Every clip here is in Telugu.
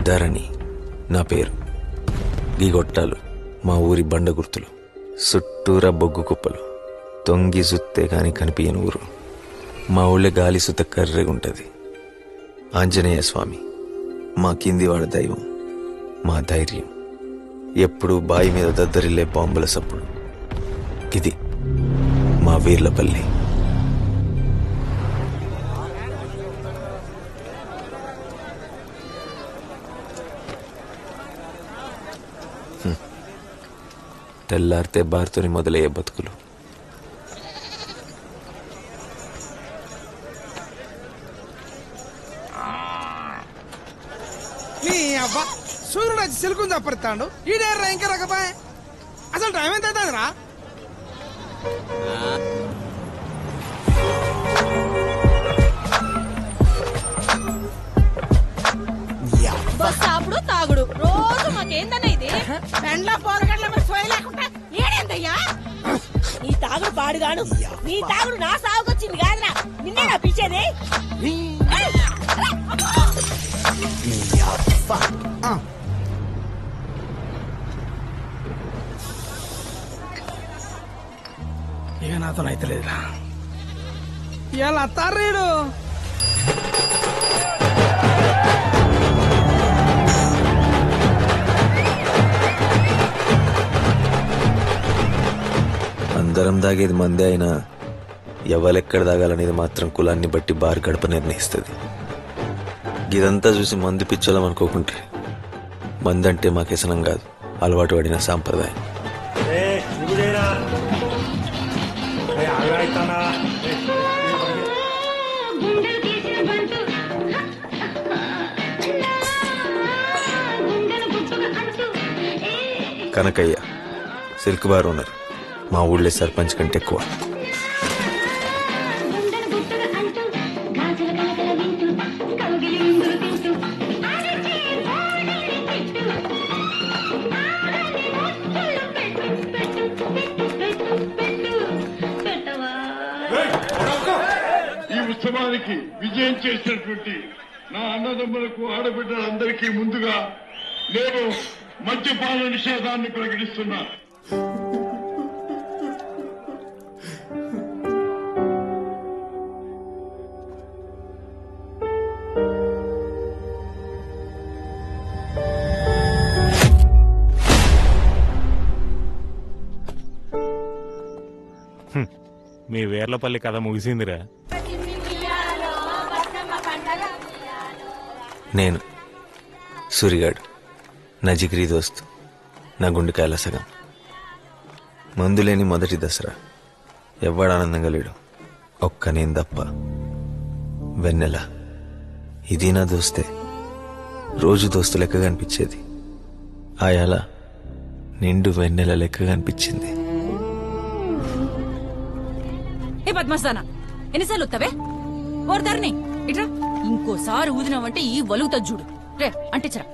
ధరణి నా పేరు. గీ గొట్టాలు మా ఊరి బండ గుర్తులు. చుట్టూరా బొగ్గు కుప్పలు. తొంగి సుత్తే కాని కనిపించని ఊరు. మా ఊళ్ళో గాలి సుత కర్రెగుంటది. ఆంజనేయ స్వామి మా కిందివాడ దైవం, మా ధైర్యం. ఎప్పుడు బాయి మీద దద్దరిల్లే బాంబుల సప్పుడు. ఇది మా వీర్లపల్లి. తెల్లారితే బారుతోని మొదలయ్యే బతుకులు. సూర్యుడు వచ్చి సిలుకుని తప్పడతాడు. ఈడేర్రా ఇంకా రకపాయ్. అసలు టైం ఎంత అవుతుందిరా? సాపుడు తాగుడు రోజు మాకేందన్నా ఇది. పెండ్ల పోరగడ్ల మరి సోయ లేకుండా ఏడేందయ్యా ఈ తాగుడు పాడుగాను. నీ తాగుడు నా సాగుకొచ్చింది కాదురా, నిన్నే నా పిచ్చేది. ఇక నాతో అయితే లేదురా. ఇలా అత్తారీడు అందరం దాగేది మందే అయినా ఎవరెక్కడ దాగాలనేది మాత్రం కులాన్ని బట్టి బార్ గడప నిర్ణయిస్తుంది. ఇదంతా చూసి మందు పిచ్చోళం అనుకోకుంటే మందంటే మా వ్యసనం కాదు, అలవాటు పడిన సాంప్రదాయం. Kanakayya silk bar owner. మా ఊళ్ళో సర్పంచ్ కంటే ఎక్కువ. ఈ ఉత్సవానికి విజయం చేసినటువంటి నా అన్నదమ్ములకు ఆడబిడ్డలందరికీ ముందుగా నేను మద్యపాన నిషేధాన్ని ప్రకటిస్తున్నా. మీ వేర్లపల్లి కథ ముగిసిందిరా. నేను సూరిగాడు, నా జిగిరి దోస్తు, నా గుండెకాయల సగం. మందులేని మొదటి దసరా. ఎవ్వడు ఆనందంగా లేడు, ఒక్క నేను తప్ప. వెన్నెల ఇది నా దోస్తే. రోజు దోస్తు లెక్కగా అనిపించేది. ఆయాల నిండు వెన్నెల లెక్కగా అనిపించింది. ఏ పద్మస్థాన ఎన్నిసార్లు వస్తావే? ఓర్దారిని ఇట్రా. ఇంకోసారి ఊదినావంటే ఈ వలుగుతా చూడు. రే అంటించరా.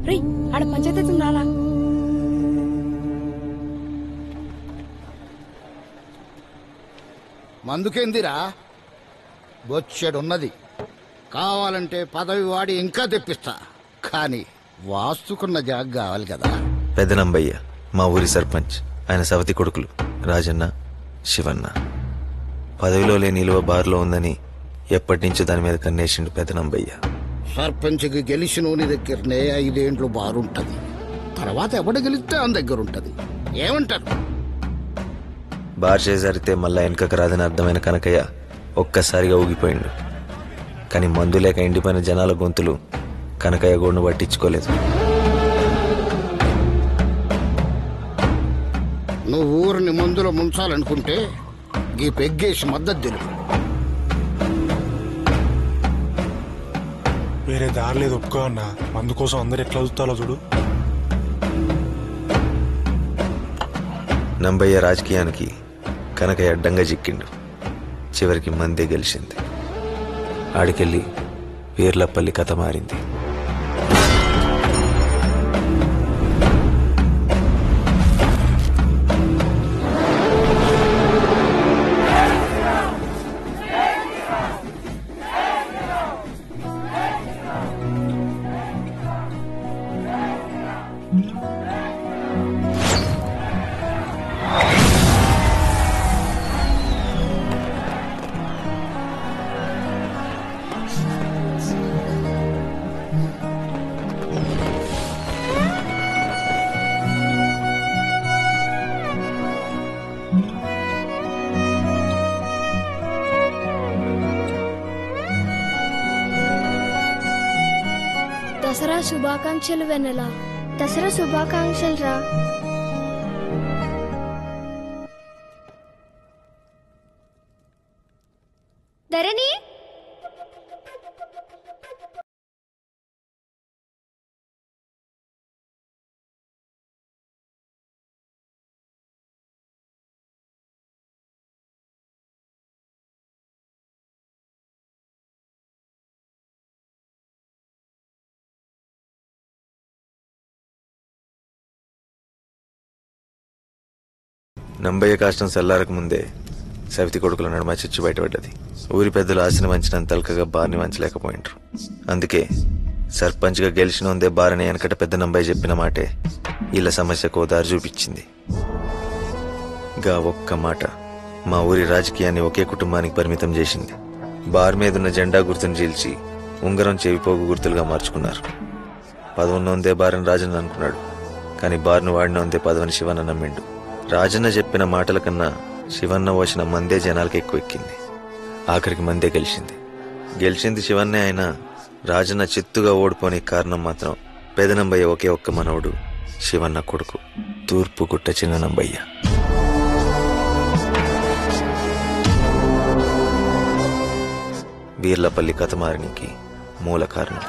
రే ఆడ పంచాయతీ రాలా? మందుకేందిరా, బొచ్చెడున్నది. కావాలంటే పదవి వాడి ఇంకా తెప్పిస్తా, కానీ వాస్తుకున్న జాగ కావాలి కదా. పెదనంబయ్య మా ఊరి సర్పంచ్. ఆయన సవతి కొడుకులు రాజన్న, శివన్న. పదవిలో లేని నిలువ బార్లో ఉందని ఎప్పటి నుంచో దాని మీద కన్నేసిండు పెదనంబయ్య. సర్పంచ్కి గెలిచినోని దగ్గరనే 5 ఏండ్లు బారుంటది. తర్వాత ఎవడు గెలిస్తే ఆయన దగ్గర ఉంటది. ఏమంటారు? బార్ చేజారితే మళ్ళా వెనకకు రాదని అర్థమైన కనకయ్య ఒక్కసారిగా ఊగిపోయిండు. కానీ మందు లేక ఎండిపోయిన జనాల గొంతులు కనకయ్య గోడును పట్టించుకోలేదు. నువ్వు ఊరిని మందులో ముంచాలనుకుంటే ఈ పెగ్గేసి మద్దతు తెలుపు. వేరే దారి లేదు, ఒప్పుకో అన్న. మందు కోసం అందరు ఎట్లా చూస్తాలో చూడు. నంబయ్య రాజకీయానికి కనకయ్య అడ్డంగా చిక్కిండు. చివరికి మందే గెలిచింది. ఆడికెళ్ళి వీర్లపల్లి కథ మారింది. దసరా శుభాకాంక్షలు వెన్నెల. దసరా శుభాకాంక్షలు రా. ధరణి నంబయ్య కాష్టం చల్లారకు ముందే సవితి కొడుకుల నడుమ చిచ్చు బయటపడ్డది. ఊరి పెద్దలు ఆశను వంచినంత తలకగా బార్ని వంచలేకపోయిండ్రు. అందుకే సర్పంచ్గా గెలిచినోందే బారని వెనకట పెద్ద నంబయ్య చెప్పిన మాటే వీళ్ళ సమస్యకు దారి చూపించింది. గా ఒక్క మాట మా ఊరి రాజకీయాన్ని ఒకే కుటుంబానికి పరిమితం చేసింది. బార్ మీదున్న జెండా గుర్తును చీల్చి ఉంగరం చెవిపోగు గుర్తులుగా మార్చుకున్నారు. పదవున్నోందే బారని రాజన్న అనుకున్నాడు. కానీ బార్ను వాడినోందే పదవని శివన్న నమ్మిండు. రాజన్న చెప్పిన మాటల కన్నా శివన్న పోసిన మందే జనాలకి ఎక్కువ ఎక్కింది. ఆఖరికి మందే గెలిచింది శివన్నే. అయినా రాజన్న చిత్తుగా ఓడిపోని కారణం మాత్రం పెదనంబయ్య ఒకే ఒక్క మనవడు శివన్న కొడుకు తూర్పు గుట్ట చిన్న నంబయ్య. వీర్లపల్లి కథ మారనికి మూల కారణం.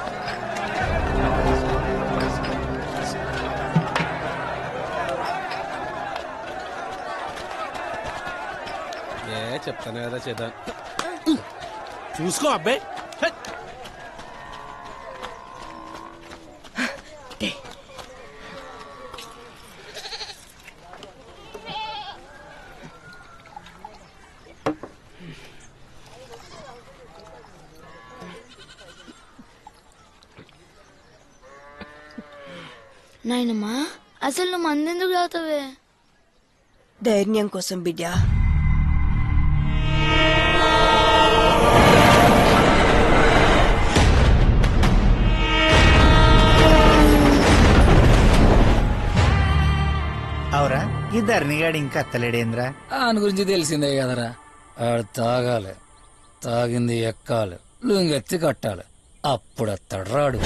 చెప్తాను కదా చేద్దాం. చూసుకో అబ్బాయి. నాయనమ్మా అసలు నువ్వు మందెందుకు తాగుతావే? ధైర్యం కోసం బిడ్డ. అవురా ఈ ధరణిగాడు ఇంకా అత్తలేడేంద్రా? ఆయన గురించి తెలిసిందే కదరా. ఆడు తాగాలి, తాగింది ఎక్కాలి, లుంగెత్తి కట్టాలి, అప్పుడు అత్తడు రాడు.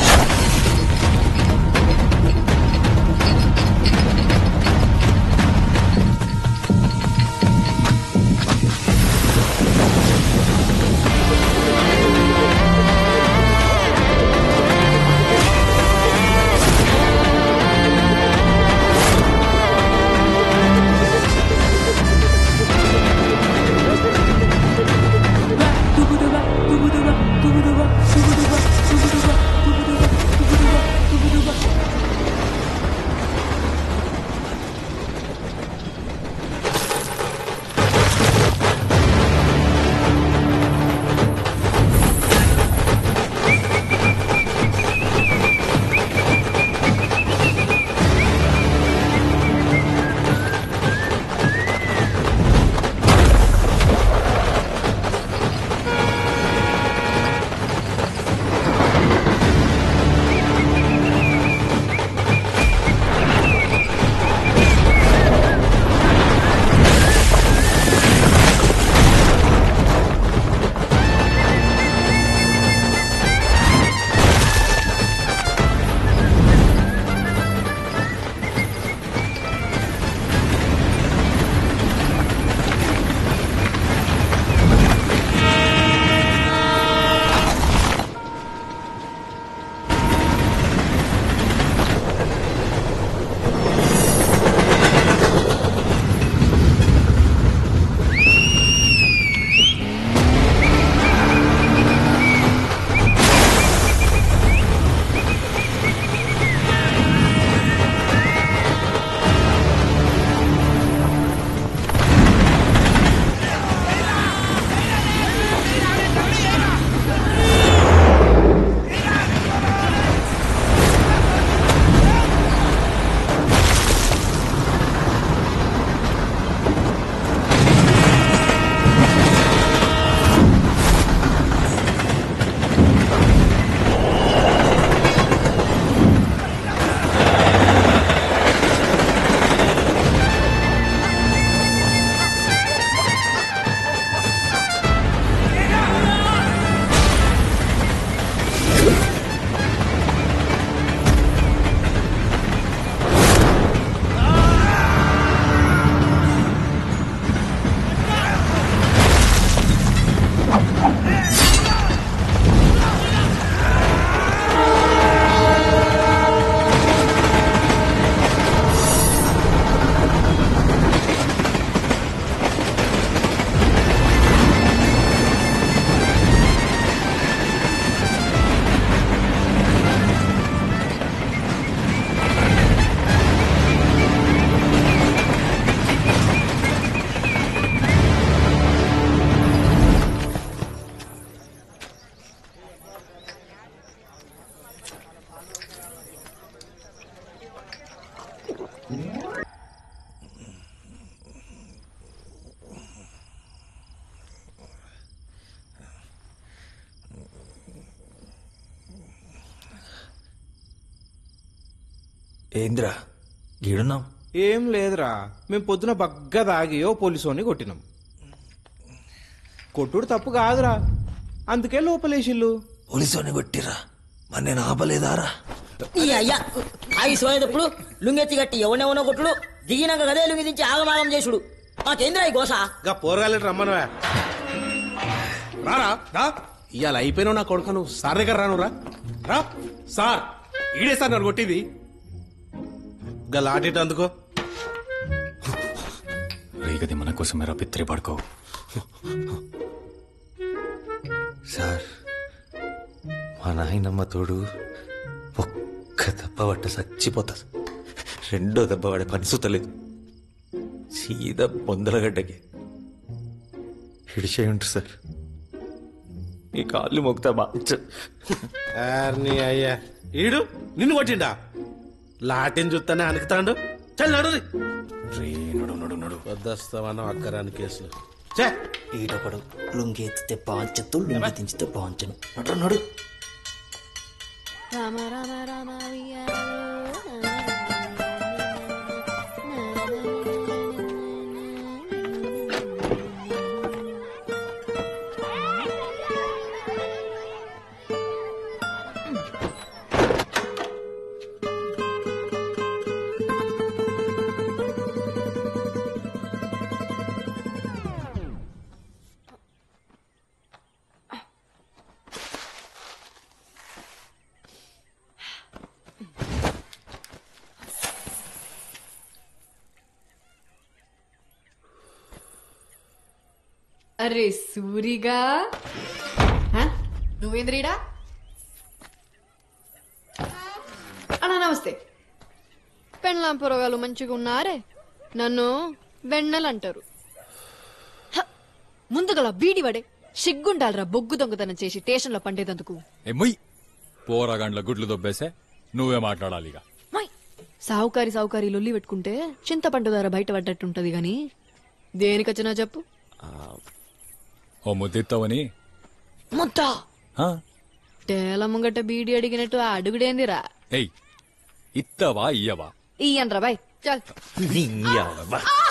ఏంద్రా గీడున్నాం? ఏం లేదురా, మేము పొద్దున బగ్గా తాగియో పోలీసోని కొట్టినాం. కొట్టుడు తప్పు కాదురా, అందుకే లోపలేసిల్లు. పోలీసోని కొట్టిరా, మరి నేను ఆపలేదారా? ఈ అయ్యా అవి సోయేటప్పుడు లుంగెత్తి గట్టి ఎవనెవనో కొట్టుడు, దిగినాక గదే లుంగి దించి ఆగమాగం చేసుడు. మాకేంద్రా ఈ గోస? పోరగాలి రమ్మనవా రారా ఇవాళ అయిపోయినావు నా కొడుకు. నువ్వు సార్ దగ్గర రాను రా సార్ ఈడే సార్ నన్ను కొట్టింది. గా లాటేట అందుకో. రేగది మన కోసం మెరా పిత్రి పడుకో. సార్ మా నాయనమ్మ తోడు ఒక్క దెబ్బ పట్ట చచ్చిపోతుంది. రెండో దెబ్బ పడే పని సుతలేదు. సీదా బొందలగడ్డకి హిడిచే ఉంటుంది సార్. మీ కాళ్ళు మొక్తా నీ అయ్యా ఈడు నిన్ను కొట్టిండా? లాటిని చూస్తానే అనుకుతాడు. చల్ నడు వద్దస్తామన్నా అక్కరాని కేసులు. ఈడొకడు లుంగి ఎత్తితే పాంచత్తు, లుంగి దించితే పాంచను. నడు నడు. రామ రామ రామ అరే సూరిగా, నువ్వేంద్రీడా? అన్నా నమస్తే. పెండ్లాం పొరగాలు మంచిగా ఉన్నారే, నన్ను వెన్నెలంటారు. ముందుగల బీడివడే సిగ్గుండాలరా బొగ్గు దొంగతనం చేసి స్టేషన్లో పండేదందుకు. ఏమొయ్ పోరాగండ్ల గుడ్లు దొబ్బేసే నువ్వే మాట్లాడాలిగా. సావుకారి లొల్లి పెట్టుకుంటే చింతపండు ధర బయట పడ్డట్టుంటది గాని దేనికొచ్చినా చెప్పు. ఓ ముద్దిత్తవని ముద్ద టేల ముంగట బీడి అడిగినట్టు అడుగుడేందిరా? ఏయ్ ఇత్తవా ఇయ్యవా? ఇయ్యన్రా బాయ్ చల్.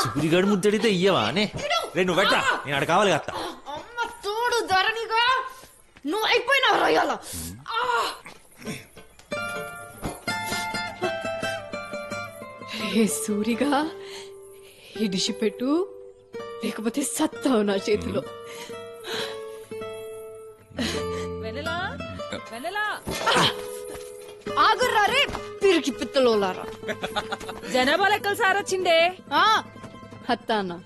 సూరిగాడు ముద్దడితే ఇయ్యవా అనే? నువ్వు పెట్టా, నేను అక్కడ కావాలి కదా. అమ్మ చూడు ధరణిగా, నువ్వు అయిపోయినావు రాయాల. రే సూరిగా ఇడిసి పెట్టు, లేకపోతే సత్తావు నా చేతిలో. ఆగుర్రా రే పిరికి పిత్తలోలారా. జనాభా లెక్కలు సార్ వచ్చిండే. అత్తానా